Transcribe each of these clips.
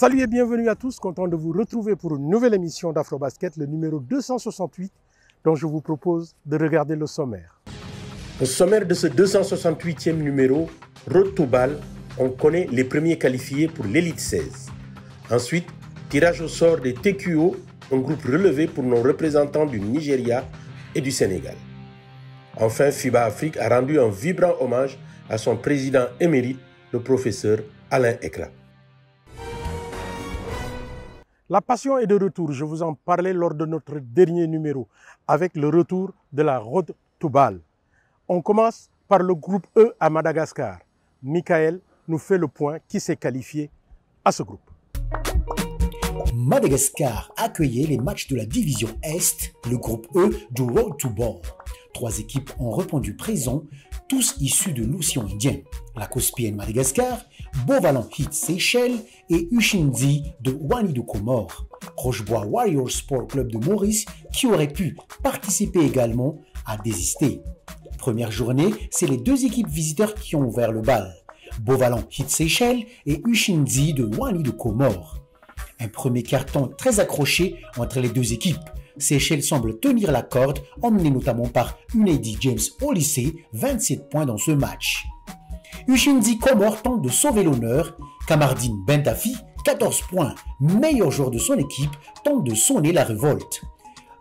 Salut et bienvenue à tous, content de vous retrouver pour une nouvelle émission d'Afrobasket, le numéro 268, dont je vous propose de regarder le sommaire. Au sommaire de ce 268e numéro, Road to Ball, on connaît les premiers qualifiés pour l'élite 16. Ensuite, tirage au sort des TQO, un groupe relevé pour nos représentants du Nigeria et du Sénégal. Enfin, FIBA Afrique a rendu un vibrant hommage à son président émérite, le professeur Alain Ekra. La passion est de retour, je vous en parlais lors de notre dernier numéro, avec le retour de la Road to Ball. On commence par le groupe E à Madagascar. Michael nous fait le point qui s'est qualifié à ce groupe. Madagascar accueillait les matchs de la division Est, le groupe E du Road to Ball. 3 équipes ont répondu présent, tous issus de l'océan Indien. La Cospienne Madagascar, Bovalan Heat Seychelles et Ushindi de Wani de Comores. Rochebois Warriors Sport Club de Maurice qui aurait pu participer également a désisté. Première journée, c'est les 2 équipes visiteurs qui ont ouvert le bal. Bovalan Heat Seychelles et Ushindi de Wani de Comores. Un premier carton très accroché entre les 2 équipes. Seychelles semble tenir la corde, emmené notamment par Unedi James au lycée, 27 points dans ce match. Ushindi Comores tente de sauver l'honneur. Kamardine Bentafi, 14 points, meilleur joueur de son équipe, tente de sonner la révolte.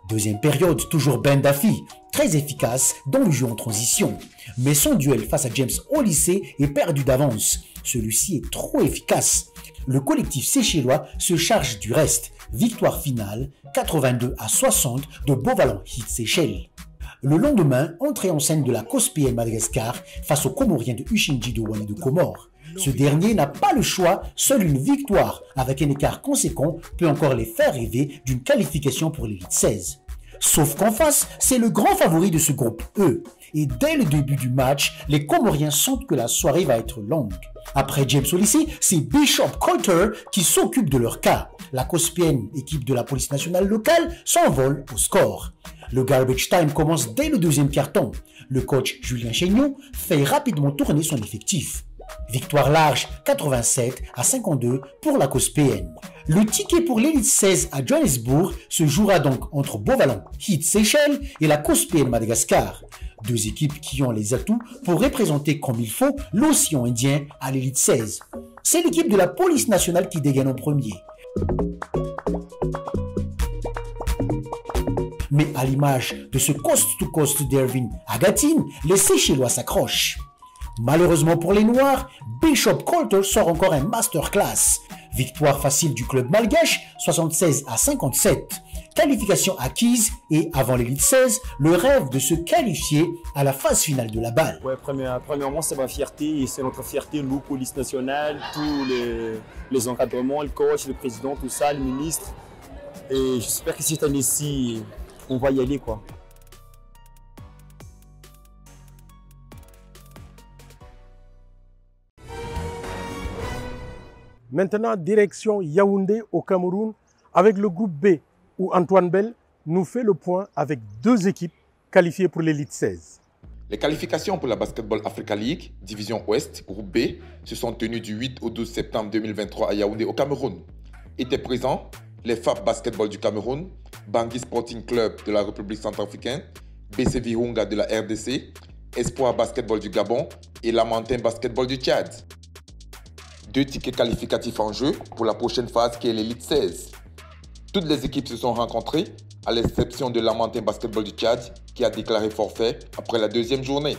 Deuxième période, toujours Bentafi, très efficace dans le jeu en transition. Mais son duel face à James au lycée est perdu d'avance. Celui-ci est trop efficace. Le collectif séchellois se charge du reste. Victoire finale, 82-60 de Bovalan Heat Seychelles. Le lendemain, entrée en scène de la Cospienne Madagascar face aux Comoriens de Ushindi de Wani de Comores. Ce dernier n'a pas le choix, seule une victoire avec un écart conséquent peut encore les faire rêver d'une qualification pour l'élite 16. Sauf qu'en face, c'est le grand favori de ce groupe E. Et dès le début du match, les Comoriens sentent que la soirée va être longue. Après James au lycée, c'est Bishop Coulter qui s'occupe de leur cas. La Cospienne, équipe de la police nationale locale, s'envole au score. Le garbage time commence dès le deuxième quart-temps. Le coach Julien Chénion fait rapidement tourner son effectif. Victoire large 87-52 pour la Cospienne. Le ticket pour l'élite 16 à Johannesburg se jouera donc entre Bovalan Heat Seychelles et la Cospienne Madagascar. 2 équipes qui ont les atouts pour représenter comme il faut l'océan Indien à l'élite 16. C'est l'équipe de la police nationale qui dégaine en premier. Mais à l'image de ce coast-to-coast d'Ervin Agatine, les Seychellois s'accrochent. Malheureusement pour les Noirs, Bishop Coulter sort encore un masterclass. Victoire facile du club malgache, 76-57. Qualification acquise et, avant l'élite 16, le rêve de se qualifier à la phase finale de la balle. Ouais, premièrement, c'est ma fierté et c'est notre fierté, nous, police nationale, tous les encadrements, le coach, le président, tout ça, le ministre. Et j'espère que cette année-ci, on va y aller, quoi. Maintenant, direction Yaoundé au Cameroun avec le groupe B où Antoine Bell nous fait le point avec 2 équipes qualifiées pour l'élite 16. Les qualifications pour la Basketball Africa League, division Ouest, groupe B, se sont tenues du 8 au 12 septembre 2023 à Yaoundé au Cameroun. Étaient présents les FAP Basketball du Cameroun, Bangui Sporting Club de la République centrafricaine, BC Virunga de la RDC, Espoir Basketball du Gabon et Lamantin Basketball du Tchad. 2 tickets qualificatifs en jeu pour la prochaine phase qui est l'élite 16. Toutes les équipes se sont rencontrées, à l'exception de Lamantin Basketball du Tchad qui a déclaré forfait après la 2e journée.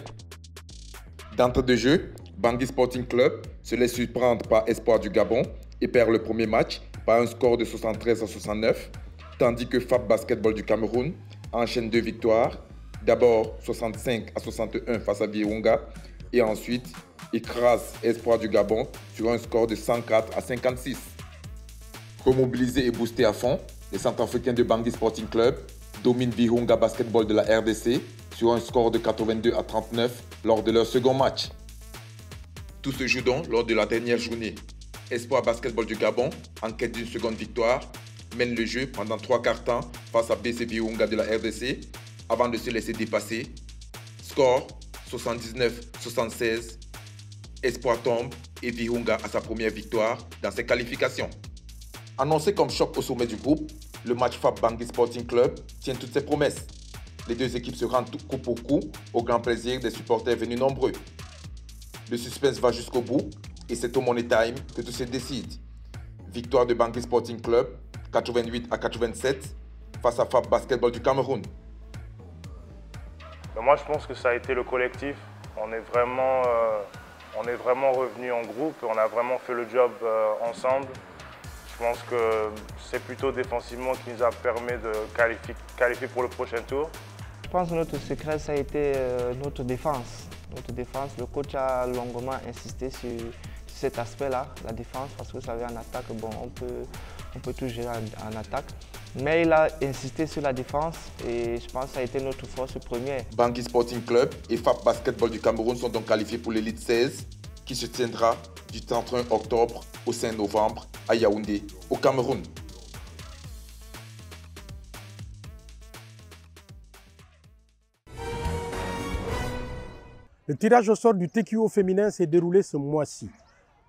D'entrée de jeu, Bangui Sporting Club se laisse surprendre par Espoir du Gabon et perd le premier match par un score de 73-69, tandis que FAP Basketball du Cameroun enchaîne 2 victoires, d'abord 65-61 face à Virunga et ensuite écrase Espoir du Gabon sur un score de 104-56. Remobilisés et boostés à fond, les Centrafricains de Bangui Sporting Club dominent Virunga Basketball de la RDC sur un score de 82-39 lors de leur second match. Tout se joue donc lors de la dernière journée. Espoir Basketball du Gabon, en quête d'une seconde victoire, mène le jeu pendant 3 quarts-temps face à BC Virunga de la RDC avant de se laisser dépasser. Score 79-76. Espoir tombe et Virunga a sa première victoire dans ses qualifications. Annoncé comme choc au sommet du groupe, le match FAP Bangui Sporting Club tient toutes ses promesses. Les deux équipes se rendent coup pour coup, au grand plaisir des supporters venus nombreux. Le suspense va jusqu'au bout et c'est au Money Time que tout se décide. Victoire de Bangui Sporting Club, 88 à 87, face à FAP Basketball du Cameroun. Moi, je pense que ça a été le collectif. On est vraiment revenus en groupe, on a vraiment fait le job ensemble. Je pense que c'est plutôt défensivement qui nous a permis de qualifier pour le prochain tour. Je pense que notre secret, ça a été notre défense. Notre défense, le coach a longuement insisté sur cet aspect-là, la défense, parce que vous savez, en attaque, bon, on peut tout gérer en attaque. Mais il a insisté sur la défense et je pense que ça a été notre force première. Bangui Sporting Club et FAP Basketball du Cameroun sont donc qualifiés pour l'élite 16 qui se tiendra du 31 octobre au 5 novembre à Yaoundé, au Cameroun. Le tirage au sort du TQO féminin s'est déroulé ce mois-ci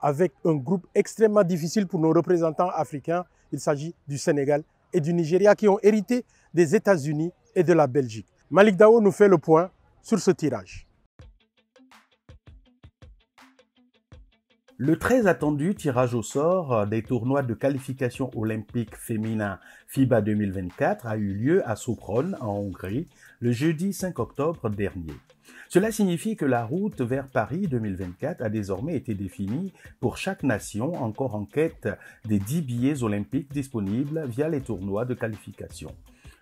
avec un groupe extrêmement difficile pour nos représentants africains. Il s'agit du Sénégal et du Nigeria qui ont hérité des États-Unis et de la Belgique. Malik Dao nous fait le point sur ce tirage. Le très attendu tirage au sort des tournois de qualification olympique féminin FIBA 2024 a eu lieu à Sopron, en Hongrie, le jeudi 5 octobre dernier. Cela signifie que la route vers Paris 2024 a désormais été définie pour chaque nation encore en quête des 10 billets olympiques disponibles via les tournois de qualification.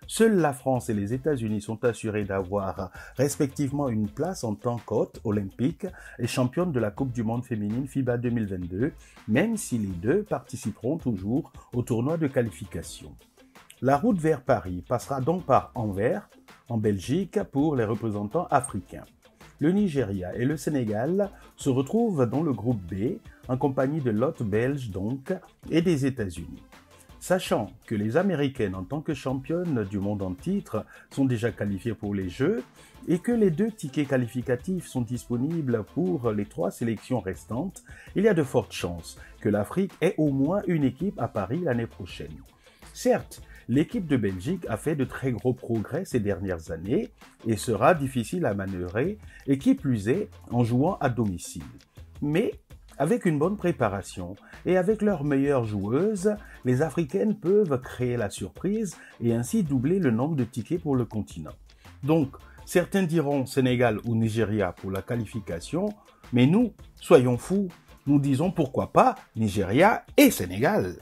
Seules la France et les États-Unis sont assurés d'avoir respectivement une place en tant qu'hôte olympique et championne de la Coupe du monde féminine FIBA 2022, même si les deux participeront toujours au tournoi de qualification. La route vers Paris passera donc par Anvers, en Belgique, pour les représentants africains. Le Nigeria et le Sénégal se retrouvent dans le groupe B, en compagnie de l'hôte belge donc, et des États-Unis. Sachant que les Américaines en tant que championnes du monde en titre sont déjà qualifiées pour les Jeux et que les 2 tickets qualificatifs sont disponibles pour les 3 sélections restantes, il y a de fortes chances que l'Afrique ait au moins une équipe à Paris l'année prochaine. Certes, l'équipe de Belgique a fait de très gros progrès ces dernières années et sera difficile à manœuvrer, et qui plus est en jouant à domicile. Mais avec une bonne préparation et avec leurs meilleures joueuses, les Africaines peuvent créer la surprise et ainsi doubler le nombre de tickets pour le continent. Donc, certains diront Sénégal ou Nigeria pour la qualification, mais nous, soyons fous, nous disons pourquoi pas Nigeria et Sénégal.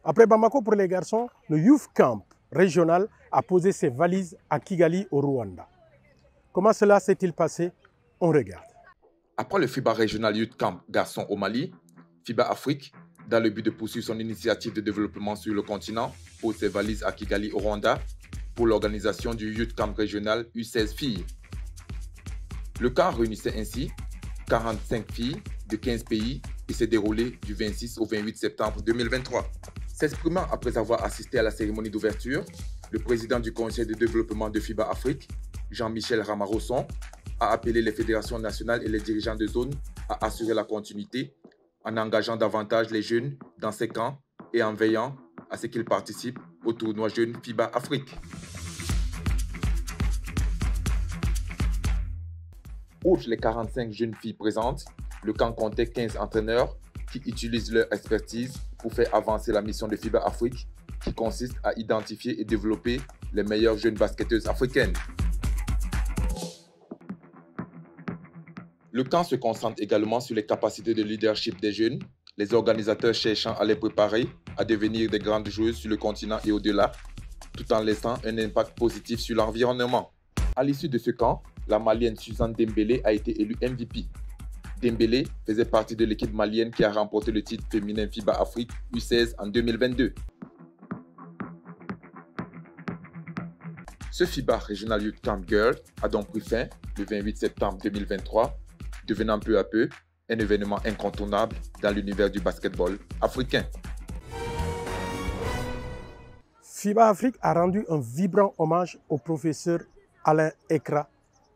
Après Bamako pour les garçons, le Youth Camp régional a posé ses valises à Kigali au Rwanda. Comment cela s'est-il passé? On regarde. Après le FIBA Regional Youth Camp Garçons au Mali, FIBA Afrique, dans le but de poursuivre son initiative de développement sur le continent, pose ses valises à Kigali au Rwanda pour l'organisation du Youth Camp Régional U16 filles. Le camp réunissait ainsi 45 filles de 15 pays et s'est déroulé du 26 au 28 septembre 2023. S'exprimant après avoir assisté à la cérémonie d'ouverture, le président du conseil de développement de FIBA Afrique, Jean-Michel Ramarosson, a appelé les fédérations nationales et les dirigeants de zone à assurer la continuité en engageant davantage les jeunes dans ces camps et en veillant à ce qu'ils participent au tournoi Jeunes FIBA Afrique. Outre les 45 jeunes filles présentes, le camp comptait 15 entraîneurs qui utilisent leur expertise pour faire avancer la mission de FIBA Afrique, qui consiste à identifier et développer les meilleures jeunes basketteuses africaines. Le camp se concentre également sur les capacités de leadership des jeunes, les organisateurs cherchant à les préparer à devenir des grandes joueuses sur le continent et au-delà, tout en laissant un impact positif sur l'environnement. À l'issue de ce camp, la Malienne Suzanne Dembélé a été élue MVP. Dembélé faisait partie de l'équipe malienne qui a remporté le titre féminin FIBA Afrique U16 en 2022. Ce FIBA Regional Youth Camp Girl a donc pris fin le 28 septembre 2023, devenant peu à peu un événement incontournable dans l'univers du basketball africain. FIBA Afrique a rendu un vibrant hommage au professeur Alain Ekra,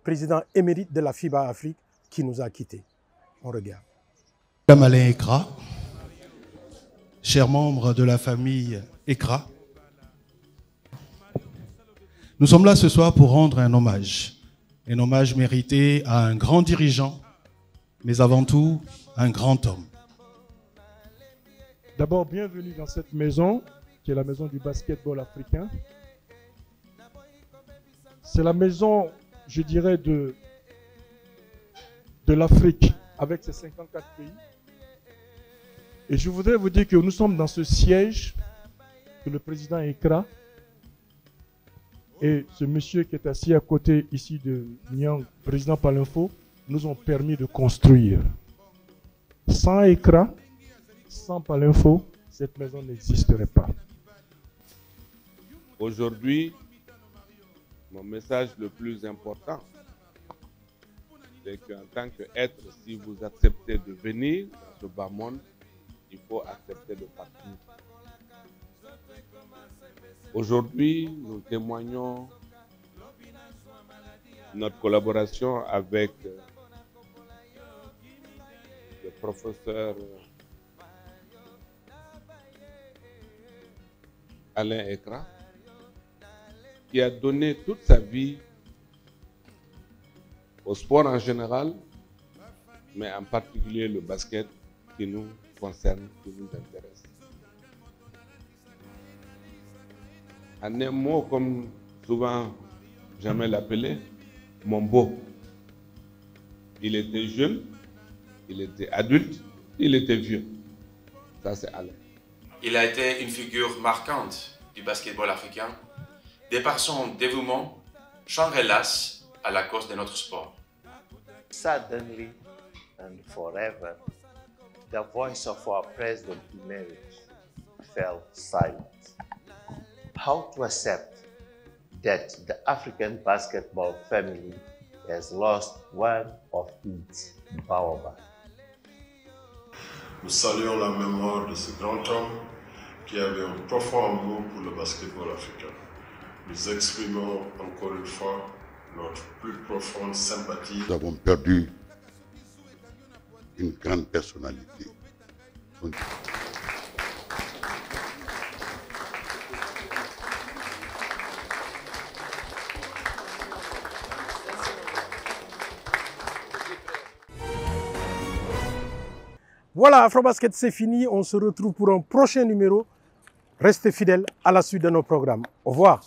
président émérite de la FIBA Afrique, qui nous a quittés. On regarde. Madame Alain Ekra, chers membres de la famille Ekra, nous sommes là ce soir pour rendre un hommage mérité à un grand dirigeant, mais avant tout, un grand homme. D'abord, bienvenue dans cette maison, qui est la maison du basketball africain. C'est la maison, je dirais, de l'Afrique, avec ses 54 pays. Et je voudrais vous dire que nous sommes dans ce siège que le président Ekra et ce monsieur qui est assis à côté ici de Nyang, président Palinfo, nous ont permis de construire. Sans Ekra, sans Palinfo, cette maison n'existerait pas. Aujourd'hui, mon message le plus important, c'est qu'en tant qu'être, si vous acceptez de venir dans ce bas monde, il faut accepter de partir. Aujourd'hui, nous témoignons notre collaboration avec le professeur Alain Ekra, qui a donné toute sa vie au sport en général, mais en particulier le basket qui nous concerne, qui nous intéresse. En un mot, comme souvent j'aime l'appeler, mon beau. Il était jeune, il était adulte, il était vieux. Ça, c'est Alain. Il a été une figure marquante du basketball africain, de par son dévouement sans relâche à la cause de notre sport. Suddenly and forever, the voice of our president emeritus fell silent. How to accept that the African basketball family has lost one of its baobabs? Nous saluons la mémoire de ce grand homme qui avait un profond amour pour le basketball africain. Nous exprimons encore une fois notre plus profonde sympathie. Nous avons perdu une grande personnalité. Voilà, Afrobasket, c'est fini. On se retrouve pour un prochain numéro. Restez fidèles à la suite de nos programmes. Au revoir.